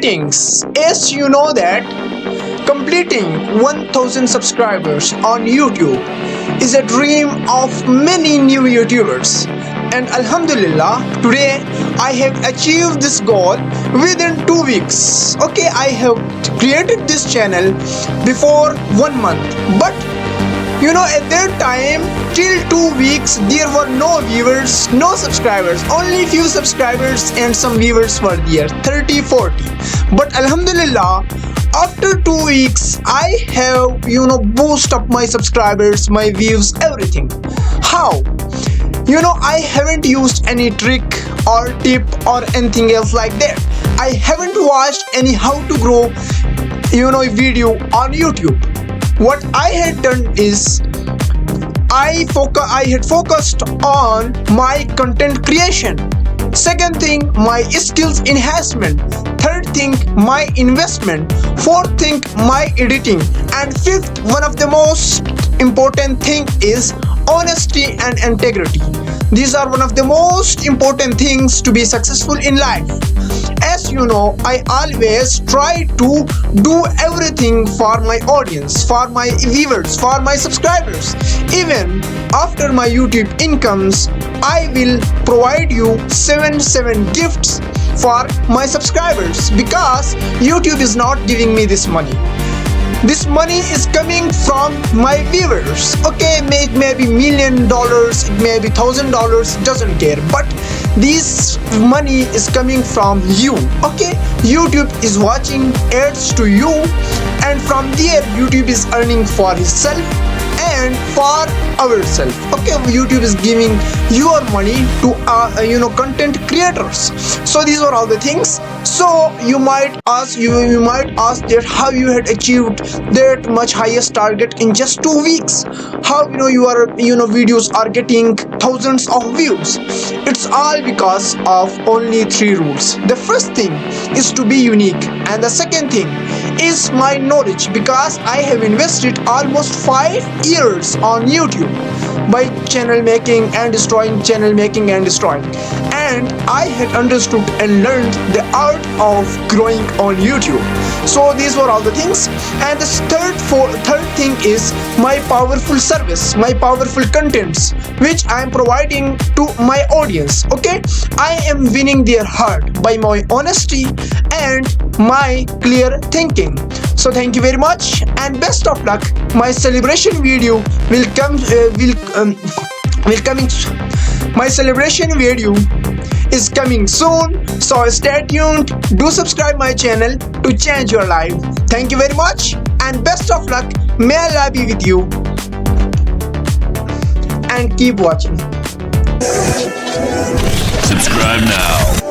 Greetings. As you know that completing 1000 subscribers on YouTube is a dream of many new YouTubers, and Alhamdulillah today I have achieved this goal within 2 weeks. Okay, I have created this channel before 1 month, but at that time till 2 weeks there were no viewers, no subscribers, only few subscribers and some viewers were there, 30-40. But Alhamdulillah, after 2 weeks I have boost up my subscribers, my views, everything. How? I haven't used any trick or tip or anything else like that. I haven't watched any how to grow video on YouTube. What I had done is I had focused on my content creation. Second thing, my skills enhancement. Third thing, my investment. Fourth thing, my editing. And fifth, one of the most important thing is honesty and integrity. These are one of the most important things to be successful in life. As you know, I always try to do everything for my audience, for my viewers, for my subscribers. Even after my YouTube incomes, I will provide you 7 gifts for my subscribers, because YouTube is not giving me this money. This money is coming from my viewers. Okay, it may be $1 million, it may be $1,000, doesn't care. But this money is coming from you. Okay, YouTube is watching ads to you, and from there YouTube is earning for himself and for ourselves. Okay, YouTube is giving your money to content creators. So these are all the things. So you might ask that how you had achieved that much highest target in just 2 weeks. How your videos are getting thousands of views. It's all because of only 3 rules. The first thing is to be unique, and the second thing is my knowledge, because I have invested almost 5 years on YouTube by channel making and destroying, and I had understood and learned the art of growing on YouTube. So these were all the things. And the third thing is my powerful service, my powerful contents which I am providing to my audience. Okay, I am winning their heart by my honesty and my clear thinking. So thank you very much and best of luck. My celebration video will come. My celebration video is coming soon. So stay tuned. Do subscribe my channel to change your life. Thank you very much and best of luck. May Allah be with you and keep watching. Subscribe now.